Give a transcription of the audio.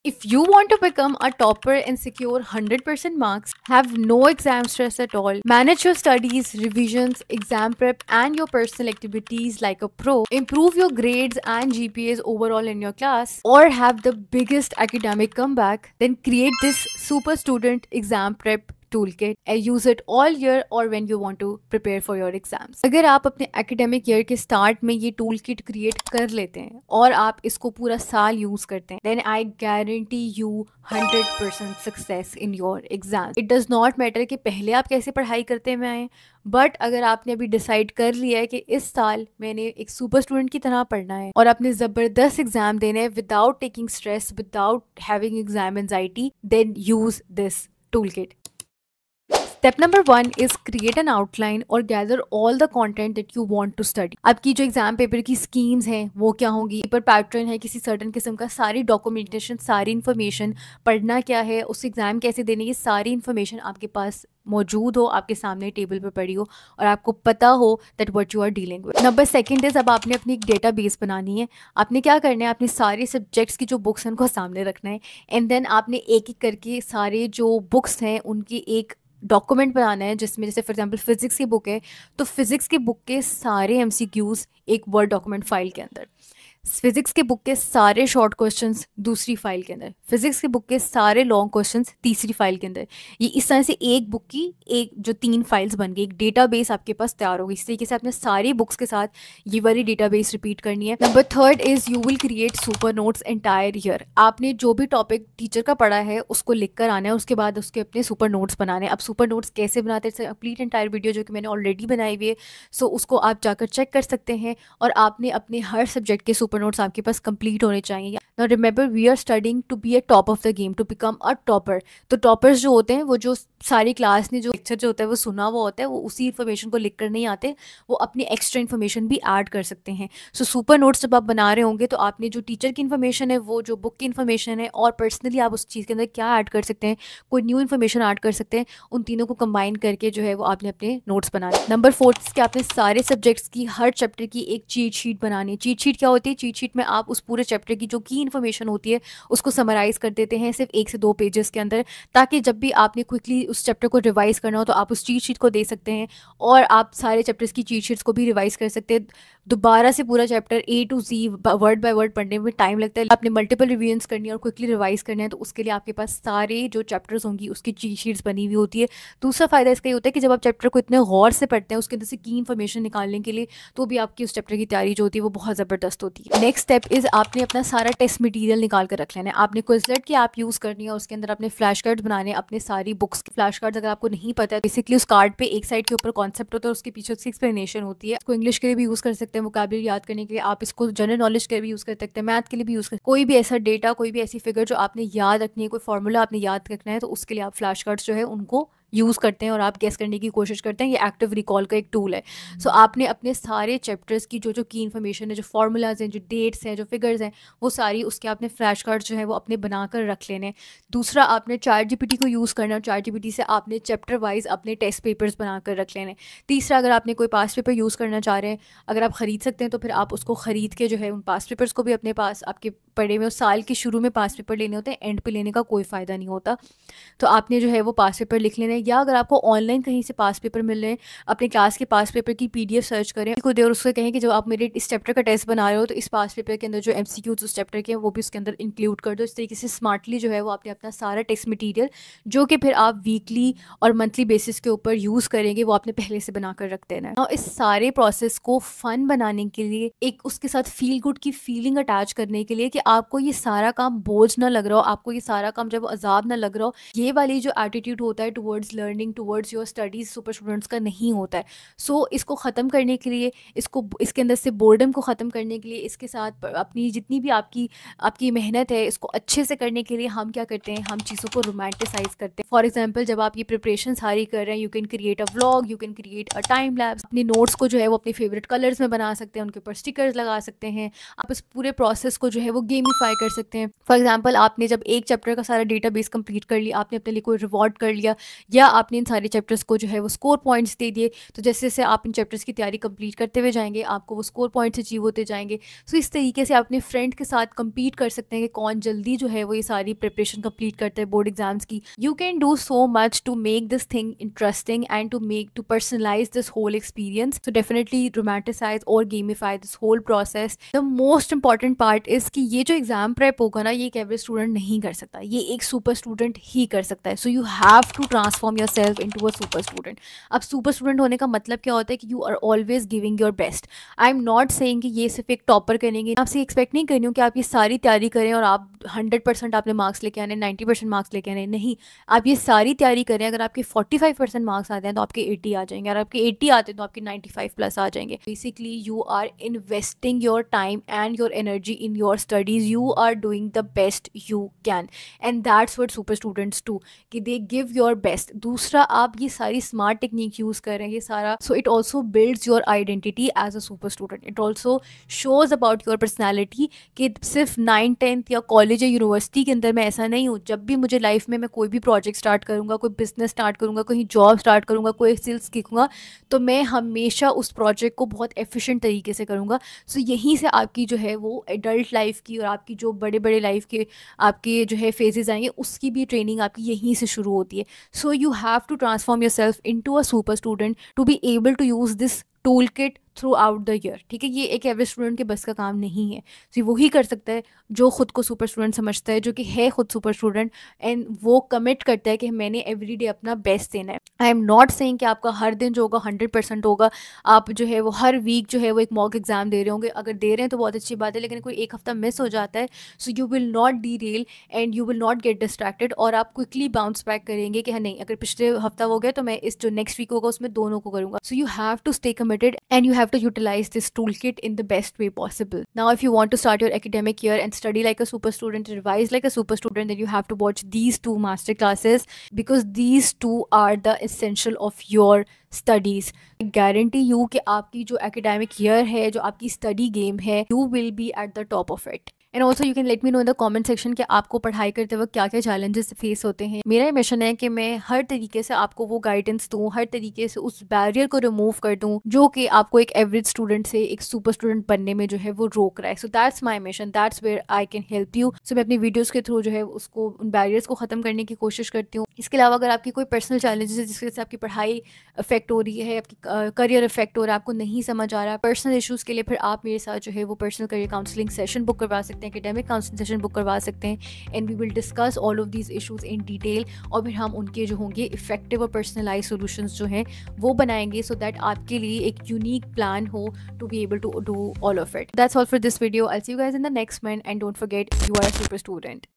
If you want to become a topper and secure 100% marks, have no exam stress at all, manage your studies, revisions, exam prep, and your personal activities like a pro, improve your grades and GPAs overall in your class, or have the biggest academic comeback, then create this super student exam prep toolkit and use it all year or when you want to prepare for your exams. अगर आप अपने academic year के start में ये toolkit create कर लेते हैं और आप इसको पूरा साल use करते हैं, then I guarantee you 100% success in your exams. It does not matter कि पहले आप कैसे पढ़ाई करते हुए आए, बट अगर आपने अभी डिसाइड कर लिया है कि इस साल मैंने एक सुपर स्टूडेंट की तरह पढ़ना है और आपने ज़बरदस्त एग्जाम देने हैं without taking stress, without having exam anxiety, then use this toolkit. Step number 1 is create an outline or gather all the content that you want to study. आपकी जो एग्जाम पेपर की स्कीम्स हैं वो क्या होंगी, paper pattern है किसी certain किस्म का, सारी डॉक्यूमेंटेशन, सारी इन्फॉर्मेशन, पढ़ना क्या है, उस एग्ज़ाम कैसे देने, ये सारी इन्फॉर्मेशन आपके पास मौजूद हो, आपके सामने टेबल पर पड़ी हो और आपको पता हो that what you are dealing with. Number second is, अब आपने अपनी एक डेटा बेस बनानी है. आपने क्या करना है, आपने सारे सब्जेक्ट्स की जो बुक्स हैं उनको सामने रखना है एंड देन आपने एक एक करके सारे जो बुक्स हैं उनकी एक डॉक्यूमेंट बनाना है, जिसमें जैसे फॉर एग्जांपल फिजिक्स की बुक है तो फिजिक्स की बुक के सारे एमसीक्यूज एक वर्ड डॉक्यूमेंट फाइल के अंदर, फिजिक्स के बुक के सारे शॉर्ट क्वेश्चंस दूसरी फाइल के अंदर, फिजिक्स के बुक के सारे लॉन्ग क्वेश्चंस तीसरी फाइल के अंदर. ये इस तरह से एक बुक की एक जो 3 फाइल्स बन गई, एक डेटाबेस आपके पास तैयार होगी. इस तरीके से आपने सारी बुक्स के साथ ये वाली डेटाबेस रिपीट करनी है. Number third is you will create super notes entire year. आपने जो भी टॉपिक टीचर का पढ़ा है उसको लिख कर आना है, उसके बाद उसके अपने सुपर नोट्स बनाने हैं. अब सुपर नोट्स कैसे बनाते हैं, कंप्लीट एंटायर वीडियो जो कि मैंने ऑलरेडी बनाई हुई है, सो उसको आप जाकर चेक कर सकते हैं. और आपने अपने हर सब्जेक्ट के सुपर नोट्स आपके पास कंप्लीट होने चाहिए. Now remember we are studying to be a top of the game, to become a topper. तो टॉपर्स जो होते हैं वो जो सारी क्लास ने जो लेक्चर जो होता है वो सुना हुआ होता है, वो उसी इन्फॉर्मेशन को लिख कर नहीं आते, वो अपनी एक्स्ट्रा इन्फॉर्मेशन भी ऐड कर सकते हैं. सो सुपर नोट्स जब आप बना रहे होंगे तो आपने जो टीचर की इन्फॉर्मेशन है, वो जो बुक की इन्फॉर्मेशन है और पर्सनली आप उस चीज़ के अंदर क्या ऐड कर सकते हैं, कोई न्यू इन्फॉर्मेशन ऐड कर सकते हैं, उन तीनों को कंबाइन करके जो है वो आपने अपने नोट्स बनाने. नंबर फोर्थ कि आपने सारे सब्जेक्ट्स की हर चैप्टर की एक चीट शीट बनानी है. चीट शीट क्या होती है, चीट शीट में आप उस पूरे चैप्टर की जो की इन्फॉर्मेशन होती है उसको समराइज कर देते हैं सिर्फ 1 से 2 पेजेस के अंदर, ताकि जब भी आपने क्विकली उस चैप्टर को रिवाइज करना हो तो आप उस चीट शीट को दे सकते हैं और आप सारे चैप्टर्स की चीट शीट्स को भी रिवाइज कर सकते हैं. दोबारा से पूरा chapter A to Z word by word पढ़ने में टाइम लगता है. आपने मल्टीपल रिवीजन्स करनी है और क्विकली रिवाइज करना है, तो उसके लिए आपके पास सारे जो चैप्टर्स होंगी उसकी चीट शीट्स बनी हुई होती है. दूसरा फायदा इसका ये होता है कि जब आप चैप्टर को इतने गौर से पढ़ते हैं उसके अंदर से की इन्फॉर्मेशन निकालने के लिए, तो भी आपकी उस चैप्टर की तैयारी जो होती है वो बहुत ज़बरदस्त होती है. नेक्स्ट स्टेप इज आपने अपना सारा टेस्ट मटेरियल निकाल कर रख लेना है. आपने क्विज़लेट की ऐप यूज़ करनी है, उसके अंदर अपने फ्लैश कार्ड्स बनाने हैं, अपने सारी बुक्स के फ्लैश कार्ड्स. अगर आपको नहीं पता है, बेसिकली उस कार्ड पे एक साइड के ऊपर कॉन्सेप्ट होता है, उसके पीछे उसकी एक्सप्लेनेशन होती है. इसको इंग्लिश के लिए भी यूज़ कर सकते हैं, वोकैबुलरी याद करने के लिए. आप इसको जनरल नॉलेज के लिए भी यूज़ कर सकते हैं, मैथ के लिए भी यूज़ कर, कोई भी ऐसा डेटा, कोई भी ऐसी फिगर जो आपने याद रखनी है, कोई फॉर्मूला आपने याद रखना है, तो उसके लिए आप फ्लैश कार्ड्स जो है उनको यूज़ करते हैं और आप गेस करने की कोशिश करते हैं. ये एक्टिव रिकॉल का एक टूल है. सो आपने अपने सारे चैप्टर्स की जो जो की इन्फॉर्मेशन है, जो फार्मूलाज हैं, जो डेट्स हैं, जो फिगर्स हैं, वो सारी उसके आपने फ्लैश कार्ड्स जो है वो अपने बनाकर रख लेने हैं. दूसरा, आपने ChatGPT को यूज़ करना है. ChatGPT से आपने चैप्टर वाइज अपने टेस्ट पेपर्स बनाकर रख लेने. तीसरा, अगर आपने कोई पास पेपर यूज़ करना चाह रहे हैं, अगर आप ख़रीद सकते हैं तो फिर आप उसको ख़रीद के जो है उन पास पेपर्स को भी अपने पास आपके पढ़े में, साल के शुरू में पास पेपर लेने होते हैं, एंड पे लेने का कोई फ़ायदा नहीं होता. तो आपने जो है वो पास पेपर लिख लेना है. या अगर आपको ऑनलाइन कहीं से पास पेपर मिल रहे हैं, अपने क्लास के पास पेपर की PDF सर्च करें को दे और उससे कहें कि जब आप मेरे इस चैप्टर का टेस्ट बना रहे हो तो इस पास पेपर के अंदर जो MCQs उस चैप्टर के हैं वो भी उसके अंदर इंक्लूड कर दो. इस तरीके से स्मार्टली जो है वो आपने अपना सारा टेस्ट मटीरियल जो कि फिर आप वीकली और मंथली बेसिस के ऊपर यूज़ करेंगे, वो आपने पहले से बना कर रख देना है. और इस सारे प्रोसेस को फ़न बनाने के लिए, एक उसके साथ फील गुड की फीलिंग अटैच करने के लिए कि आपको ये सारा काम बोझ ना लग रहा हो, आपको ये सारा काम जब अजाब ना लग रहा हो, ये वाली जो एटीट्यूड होता है towards learning, towards your studies, super students का नहीं होता है. सो इसको ख़त्म करने के लिए, इसको इसके अंदर से बोर्डम को ख़त्म करने के लिए, इसके साथ अपनी जितनी भी आपकी आपकी मेहनत है इसको अच्छे से करने के लिए हम क्या करते हैं, हम चीज़ों को रोमांटिसाइज करते हैं. फॉर एग्जाम्पल, जब आप ये प्रिपरेशन सारी कर रहे हैं, you can create a vlog, you can create a time lapse. अपने नोट्स को जो है वो अपने फेवरेट कलर्स में बना सकते हैं, उनके ऊपर स्टिकर्स लगा सकते हैं. आप इस पूरे प्रोसेस को जो है वो गेमिफाई कर सकते हैं. फॉर एग्जाम्पल, आपने जब एक चैप्टर का सारा डेटाबेस कंप्लीट कर लिया, आपने अपने लिए कोई रिवॉर्ड कर लिया, या आपने इन सारे चैप्टर्स को जो है वो स्कोर पॉइंट्स दे दिए, तो जैसे जैसे आप इन चैप्टर्स की तैयारी कंप्लीट करते हुए जाएंगे आपको वो स्कोर पॉइंट्स अचीव होते जाएंगे। सो इस तरीके से अपने फ्रेंड के साथ compete कर सकते हैं कि कौन जल्दी जो है वो ये सारी प्रिपरेशन कंप्लीट करता है बोर्ड एग्जाम्स की। You can do so much to make this thing interesting and to personalize this whole experience, so definitely romanticize और gamify this whole process. The most important part is कि ये जो exam prep होगा ना, ये एक average student नहीं कर सकता, ये एक सुपर स्टूडेंट ही कर सकता है। So you have to transform yourself into a super student. अब सुपर स्टूडेंट होने का मतलब क्या होता है कि you are always giving your best. I am not saying कि ये सिर्फ एक टॉपर करेंगे, आपसे एक्सपेक्ट नहीं कर रही हूँ कि आप ये सारी तैयारी करें और आप 100% आपने मार्क्स लेके आने, 90% मार्क्स लेके आने, नहीं। आप ये सारी तैयारी करें, अगर आपके 45% मार्क्स आते हैं तो आपके 80 आ जाएंगे, अगर आपके 80 आते हैं तो आपके 95 प्लस आ जाएंगे। Basically you are investing your time and your energy in your studies, you are doing the best you can, and that's what super students do, कि दे गिव योर बेस्ट। दूसरा, आप ये सारी स्मार्ट टेक्निक यूज़ कर रहे हैं, ये सारा, so it also builds your identity as a super student. It also shows about your personality कि सिर्फ 9th-10th या कॉलेज या यूनिवर्सिटी के अंदर मैं ऐसा नहीं हूँ। जब भी मुझे लाइफ में मैं कोई भी प्रोजेक्ट स्टार्ट करूँगा, कोई बिजनेस स्टार्ट करूँगा, कोई जॉब स्टार्ट करूँगा, कोई स्किल्स सीखूँगा, तो मैं हमेशा उस प्रोजेक्ट को बहुत एफिशिएंट तरीके से करूँगा। सो यहीं से आपकी जो है वो एडल्ट लाइफ की और आपकी जो बड़े बड़े लाइफ के आपके जो है फेजेस आएंगे, उसकी भी ट्रेनिंग आपकी यहीं से शुरू होती है। So you have to transform yourself into a super student to be able to use this toolkit throughout the year. ठीक है, ये एक एवरेज स्टूडेंट के बस का काम नहीं है। तो वही कर सकता है जो खुद को सुपर स्टूडेंट समझता है, जो कि है खुद सुपर स्टूडेंट, एंड वो कमिट करता है कि मैंने एवरीडे अपना बेस्ट देना है। आई एम नॉट सेइंग कि आपका हर दिन जो होगा 100% होगा, आप जो है वो हर वीक जो है वो एक मॉक एग्जाम दे रहे होंगे। अगर दे रहे हैं तो बहुत अच्छी बात है, लेकिन कोई एक हफ्ता मिस हो जाता है, so you will not derail and you will not get distracted, और आप क्विकली बाउंस बैक करेंगे कि हाँ नहीं, अगर पिछले हफ्ता हो गया तो मैं इस जो नेक्स्ट वीक होगा उसमें दोनों को करूँगा। So you have to stay committed and you have to utilize this toolkit in the best way possible. Now, if you want to start your academic year and study like a super student, revise like a super student, then you have to watch these 2 master classes, because these 2 are the essential of your studies. I guarantee you कि आपकी जो academic year है, जो आपकी study game है, you will be at the top of it. And also you can let me know in the comment section कि आपको पढ़ाई करते वक्त क्या क्या चैलेंजेस फेस होते हैं। मेरा मिशन है कि मैं हर तरीके से आपको वो गाइडेंस दूँ, हर तरीके से उस बैरियर को रिमूव कर दूँ जो कि आपको एक एवरेज स्टूडेंट से एक सुपर स्टूडेंट बनने में जो है वो रोक रहा है। So that's my mission, that's where I can help you. So मैं अपनी वीडियोज़ के थ्रू जो है उसको, उन बैरियर्स को ख़त्म करने की कोशिश करती हूँ। इसके अलावा अगर आपकी कोई पर्सनल चैलेंजेस है जिसकी वजह से आपकी पढ़ाई अफेक्ट हो रही है, आपकी करियर अफेक्ट हो रहा है, आपको नहीं समझ आ रहा है, पर्सनल इशूज़ के लिए फिर आप मेरे साथ जो है वो personal career counselling session book करवा सकते हैं, एकेडमिक काउंसलिंग सेशन बुक करवा सकते हैं, and we will discuss all of these issues in detail, और फिर हम उनके जो होंगे इफेक्टिव और पर्सनलाइज सॉल्यूशंस जो हैं वो बनाएंगे, सो दैट आपके लिए एक यूनिक प्लान हो to be able to do all of it. That's all for this video. I see you guys in the next one, and don't forget, you are a super student.